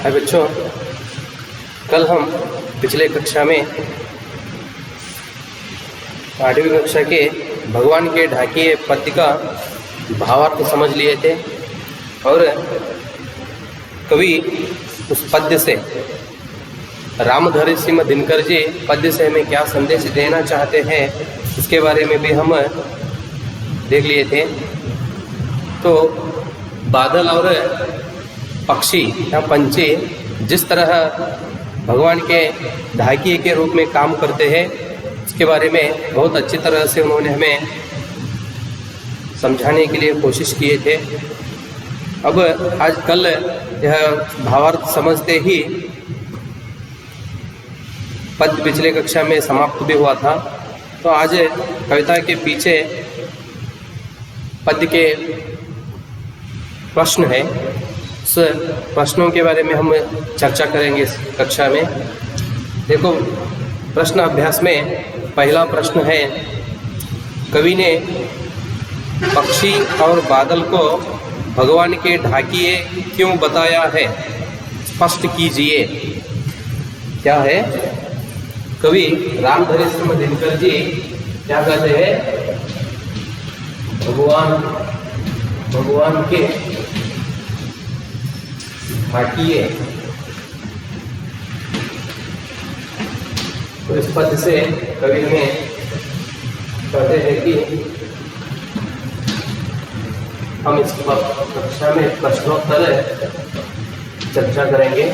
हाय बच्चों, कल हम पिछले कक्षा में 8वीं कक्षा के भगवान के ढाकिए पद्य का भावार्थ समझ लिए थे और कवि उस पद्य से रामधरी सिंह दिनकर जी पद्य से हमें क्या संदेश देना चाहते हैं उसके बारे में भी हम देख लिए थे। तो बादल और पक्षी या पंछी जिस तरह भगवान के ढाकिए के रूप में काम करते हैं उसके बारे में बहुत अच्छी तरह से उन्होंने हमें समझाने के लिए कोशिश किए थे। अब आज कल यह भावार्थ समझते ही पद्य पिछले कक्षा में समाप्त भी हुआ था। तो आज कविता के पीछे पद्य के प्रश्न है, उस प्रश्नों के बारे में हम चर्चा करेंगे इस कक्षा में। देखो, प्रश्न अभ्यास में पहला प्रश्न है, कवि ने पक्षी और बादल को भगवान के ढाकिए क्यों बताया है, स्पष्ट कीजिए। क्या है? कवि रामधरी सिंह दिनकर जी क्या कहते हैं? भगवान के ढाकिए। तो इस पद से कवि में कहते हैं कि हम इस कक्षा में प्रश्नोत्तर चर्चा करेंगे।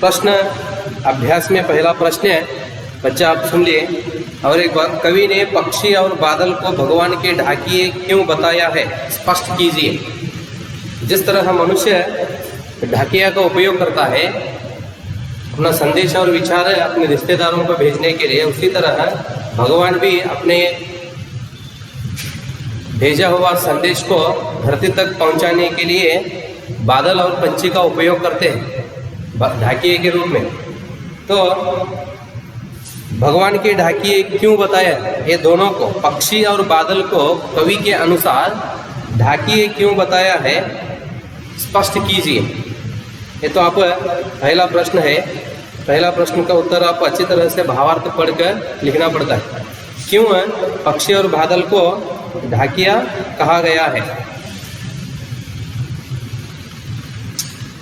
प्रश्न अभ्यास में पहला प्रश्न है, बच्चा आप सुन लिए। और एक बार, कवि ने पक्षी और बादल को भगवान के ढाकिए क्यों बताया है, स्पष्ट कीजिए। जिस तरह मनुष्य ढाकिया का उपयोग करता है अपना संदेश और विचार अपने रिश्तेदारों को भेजने के लिए, उसी तरह भगवान भी अपने भेजा हुआ संदेश को धरती तक पहुंचाने के लिए बादल और पंछी का उपयोग करते हैं ढाकिए के रूप में। तो भगवान के ढाकिए क्यों बताया? ये दोनों को, पक्षी और बादल को कवि के अनुसार ढाकिए क्यों बताया है, स्पष्ट कीजिए। ये तो आप पहला प्रश्न है। पहला प्रश्न का उत्तर आप अच्छी तरह से भावार्थ पढ़कर लिखना पड़ता है। क्यों पक्षी और बादल को ढाकिया कहा गया है?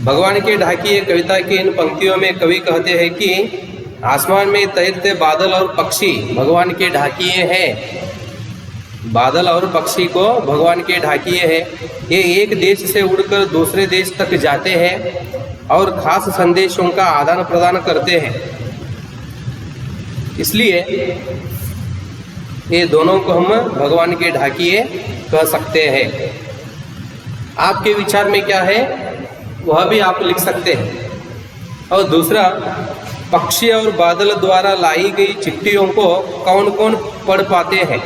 भगवान के ढाकिए कविता की इन पंक्तियों में कवि कहते हैं कि आसमान में तैरते बादल और पक्षी भगवान के ढाकिए हैं। बादल और पक्षी को भगवान के ढाकिए हैं। ये एक देश से उड़कर दूसरे देश तक जाते हैं और खास संदेशों का आदान प्रदान करते हैं। इसलिए ये दोनों को हम भगवान के ढाकिए कह सकते हैं। आपके विचार में क्या है वह भी आप लिख सकते हैं। और दूसरा, पक्षी और बादल द्वारा लाई गई चिट्ठियों को कौन कौन पढ़ पाते हैं,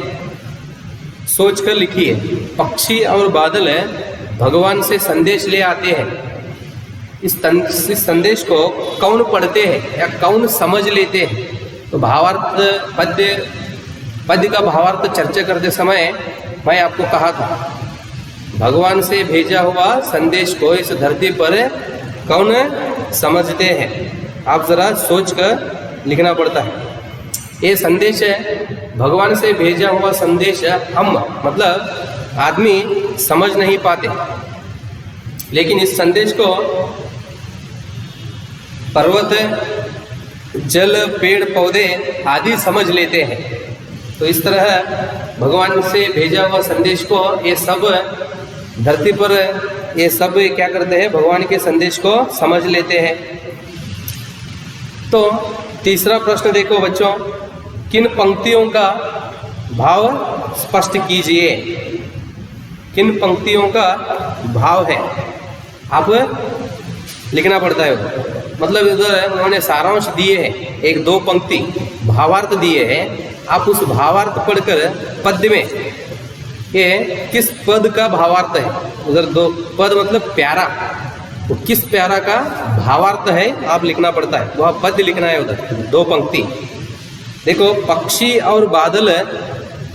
सोच कर लिखिए। पक्षी और बादल भगवान से संदेश ले आते हैं। इस संदेश को कौन पढ़ते हैं या कौन समझ लेते हैं? तो भावार्थ पद्य का भावार्थ चर्चा करते समय मैं आपको कहा था, भगवान से भेजा हुआ संदेश को इस धरती पर कौन समझते हैं? आप जरा सोच कर लिखना पड़ता है। ये संदेश है, भगवान से भेजा हुआ संदेश हम मतलब आदमी समझ नहीं पाते, लेकिन इस संदेश को पर्वत, जल, पेड़ पौधे आदि समझ लेते हैं। तो इस तरह भगवान से भेजा हुआ संदेश को ये सब धरती पर ये सब क्या करते हैं, भगवान के संदेश को समझ लेते हैं। तो तीसरा प्रश्न देखो बच्चों, किन पंक्तियों का भाव स्पष्ट कीजिए। किन पंक्तियों का भाव है आप लिखना पड़ता है। मतलब इधर उन्होंने सारांश दिए हैं, एक दो पंक्ति भावार्थ दिए हैं। आप उस भावार्थ पढ़कर पद्य में ये किस पद का भावार्थ है, उधर दो पद मतलब प्यारा, तो किस प्यारा का भावार्थ है आप लिखना पड़ता है। वह पद्य लिखना है, उधर दो पंक्ति। देखो, पक्षी और बादल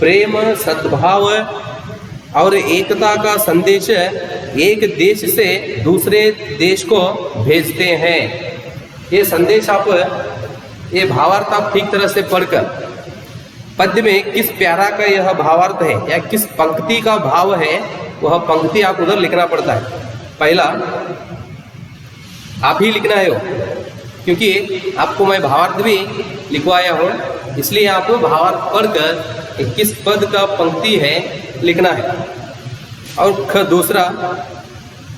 प्रेम, सद्भाव और एकता का संदेश एक देश से दूसरे देश को भेजते हैं। ये संदेश आप, ये भावार्थ आप ठीक तरह से पढ़कर पद्य में किस प्यारा का यह भावार्थ है या किस पंक्ति का भाव है, वह पंक्ति आप उधर लिखना पड़ता है। पहला आप ही लिखना है वो, क्योंकि आपको मैं भावार्थ भी लिखवाया हूँ, इसलिए आपको भावार्थ पढ़कर किस पद का पंक्ति है लिखना है। और दूसरा,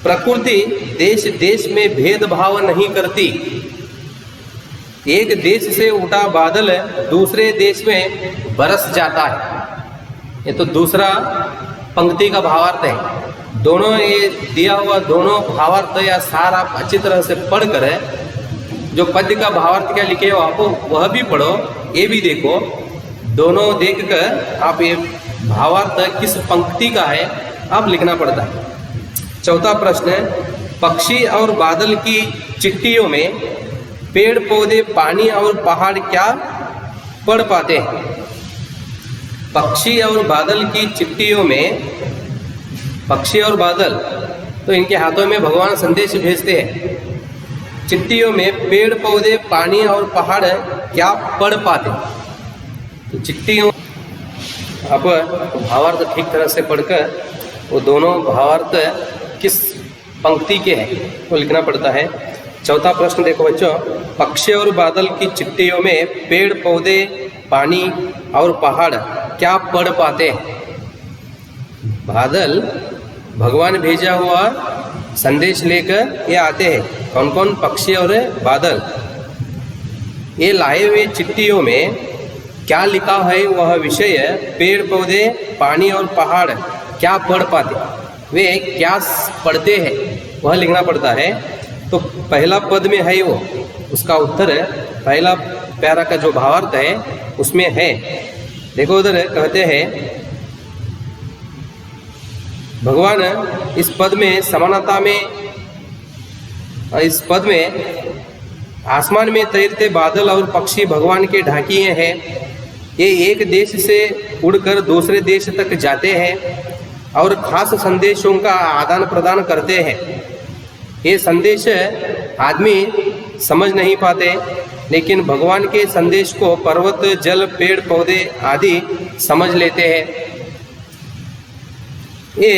प्रकृति देश देश में भेदभाव नहीं करती। एक देश से उठा बादल दूसरे देश में बरस जाता है। ये तो दूसरा पंक्ति का भावार्थ है। दोनों ये दिया हुआ दोनों भावार्थ या सार आप अच्छी तरह से पढ़कर जो पद्य का भावार्थ क्या लिखे हो आपको वह भी पढ़ो, ये भी देखो। दोनों देखकर आप ये भावार्थ किस पंक्ति का है आप लिखना पड़ता है। चौथा प्रश्न है, पक्षी और बादल की चिट्ठियों में पेड़ पौधे पानी और पहाड़ क्या पढ़ पाते हैं? पक्षी और बादल की चिट्ठियों में, पक्षी और बादल तो इनके हाथों में भगवान संदेश भेजते हैं। चिट्ठियों में पेड़ पौधे पानी और पहाड़ क्या पढ़ पाते? तो चिट्ठियों आप भावार्थ ठीक तरह से पढ़कर वो दोनों भावार्थ किस पंक्ति के हैं वो लिखना पड़ता है। चौथा प्रश्न देखो बच्चों, पक्षी और बादल की चिट्ठियों में पेड़ पौधे पानी और पहाड़ क्या पढ़ पाते हैं? बादल भगवान भेजा हुआ संदेश लेकर ये आते हैं। कौन कौन? पक्षी और बादल। ये लाए हुए चिट्ठियों में क्या लिखा है वह विषय पेड़ पौधे पानी और पहाड़ क्या पढ़ पाते, वे क्या पढ़ते हैं वह लिखना पड़ता है। तो पहला पद में है वो, उसका उत्तर पहला प्यारा का जो भावार्थ है उसमें है। देखो उधर कहते हैं भगवान इस पद में समानता में, इस पद में आसमान में तैरते बादल और पक्षी भगवान के ढाकिए हैं। ये एक देश से उड़कर दूसरे देश तक जाते हैं और खास संदेशों का आदान प्रदान करते हैं। ये संदेश आदमी समझ नहीं पाते, लेकिन भगवान के संदेश को पर्वत जल पेड़ पौधे आदि समझ लेते हैं। ये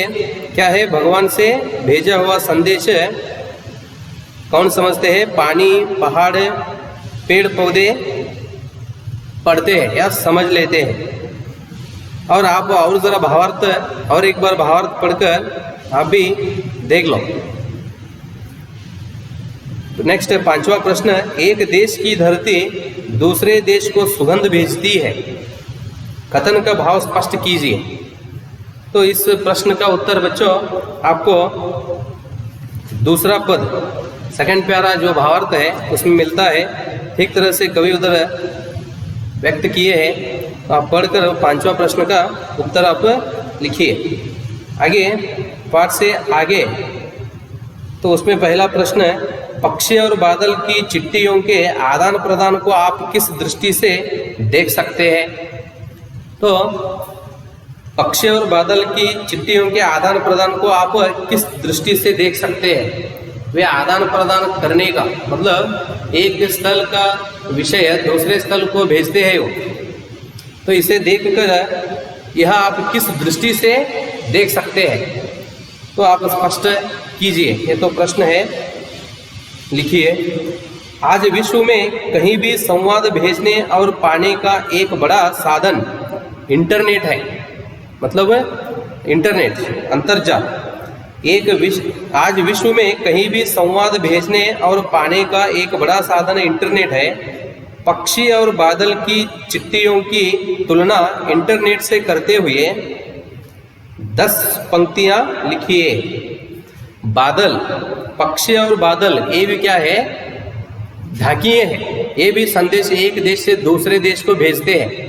क्या है? भगवान से भेजा हुआ संदेश कौन समझते हैं? पानी पहाड़ पेड़ पौधे पढ़ते हैं या समझ लेते हैं। और आप और ज़रा भावार्थ और एक बार भावार्थ पढ़कर आप भी देख लो। तो नेक्स्ट पांचवा प्रश्न, एक देश की धरती दूसरे देश को सुगंध भेजती है, कथन का भाव स्पष्ट कीजिए। तो इस प्रश्न का उत्तर बच्चों आपको दूसरा पद सेकंड प्यारा जो भावार्थ है उसमें मिलता है। ठीक तरह से कवि उधर व्यक्त किए हैं, तो आप पढ़कर पांचवा प्रश्न का उत्तर आप लिखिए। आगे पाठ से आगे तो उसमें पहला प्रश्न है, पक्षी और बादल की चिट्ठियों के आदान प्रदान को आप किस दृष्टि से देख सकते हैं? तो पक्षी और बादल की चिट्ठियों के आदान प्रदान को आप किस दृष्टि से देख सकते हैं? वे आदान प्रदान करने का मतलब एक स्थल का विषय दूसरे स्थल को भेजते हैं वो, तो इसे देखकर यह आप किस दृष्टि से देख सकते हैं? तो आप स्पष्ट कीजिए। ये तो प्रश्न है, लिखिए। आज विश्व में कहीं भी संवाद भेजने और पाने का एक बड़ा साधन इंटरनेट है। मतलब इंटरनेट, अंतर्जाल। आज विश्व में कहीं भी संवाद भेजने और पाने का एक बड़ा साधन इंटरनेट है। पक्षी और बादल की चिट्ठियों की तुलना इंटरनेट से करते हुए 10 पंक्तियां लिखिए। बादल, पक्षी और बादल ये भी क्या है? ढाकिए हैं। ये भी संदेश एक देश से दूसरे देश को भेजते हैं।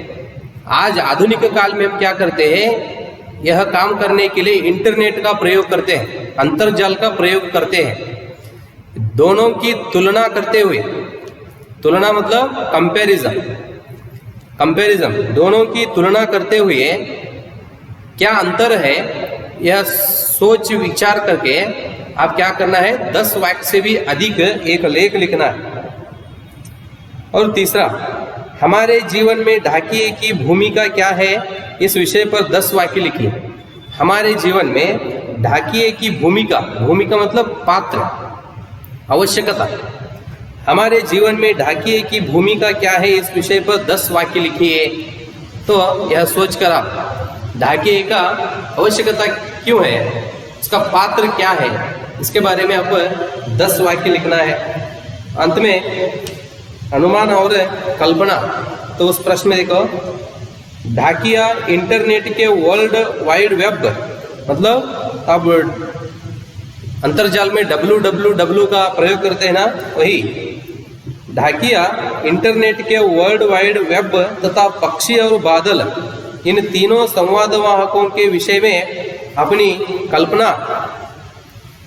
आज आधुनिक काल में हम क्या करते हैं? यह काम करने के लिए इंटरनेट का प्रयोग करते हैं, अंतर्जाल का प्रयोग करते हैं। दोनों की तुलना करते हुए, तुलना मतलब कंपैरिजन, कंपैरिजन, दोनों की तुलना करते हुए क्या अंतर है यह सोच विचार करके आप क्या करना है, 10 वाक्य से भी अधिक एक लेख लिखना है। और तीसरा, हमारे जीवन में ढाकिए की भूमिका क्या है, इस विषय पर 10 वाक्य लिखिए। हमारे जीवन में ढाकिए की भूमिका, भूमिका मतलब पात्र, आवश्यकता। हमारे जीवन में ढाकिए की भूमिका क्या है, इस विषय पर 10 वाक्य लिखिए। तो यह सोचकर आप ढाकिए का आवश्यकता क्यों है, उसका पात्र क्या है, इसके बारे में आप 10 वाक्य लिखना है। अंत में अनुमान और कल्पना, तो उस प्रश्न में देखो, ढाकिया इंटरनेट के वर्ल्ड वाइड वेब, मतलब अब अंतर्जाल में www का प्रयोग करते हैं ना, वही ढाकिया इंटरनेट के वर्ल्ड वाइड वेब तथा पक्षी और बादल, इन तीनों संवादवाहकों के विषय में अपनी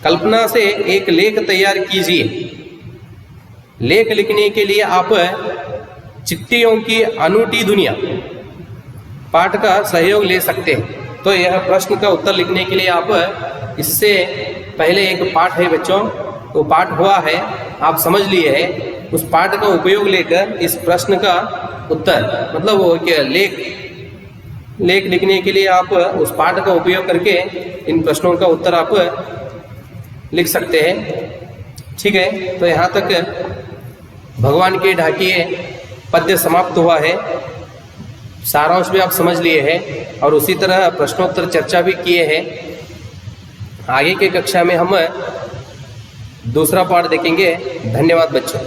कल्पना से एक लेख तैयार कीजिए। लेख लिखने के लिए आप चिट्ठियों की अनूठी दुनिया पाठ का सहयोग ले सकते हैं। तो यह प्रश्न का उत्तर लिखने के लिए आप इससे पहले एक पाठ है बच्चों, वो पाठ हुआ है, आप समझ लिए है, उस पाठ का उपयोग लेकर इस प्रश्न का उत्तर, मतलब वो क्या लेख लिखने के लिए आप उस पाठ का उपयोग करके इन प्रश्नों का उत्तर आप लिख सकते हैं। ठीक है, तो यहाँ तक भगवान के ढाकिए पद्य समाप्त हुआ है। सारांश भी आप समझ लिए हैं और उसी तरह प्रश्नोत्तर चर्चा भी किए हैं। आगे के कक्षा में हम दूसरा पाठ देखेंगे। धन्यवाद बच्चों।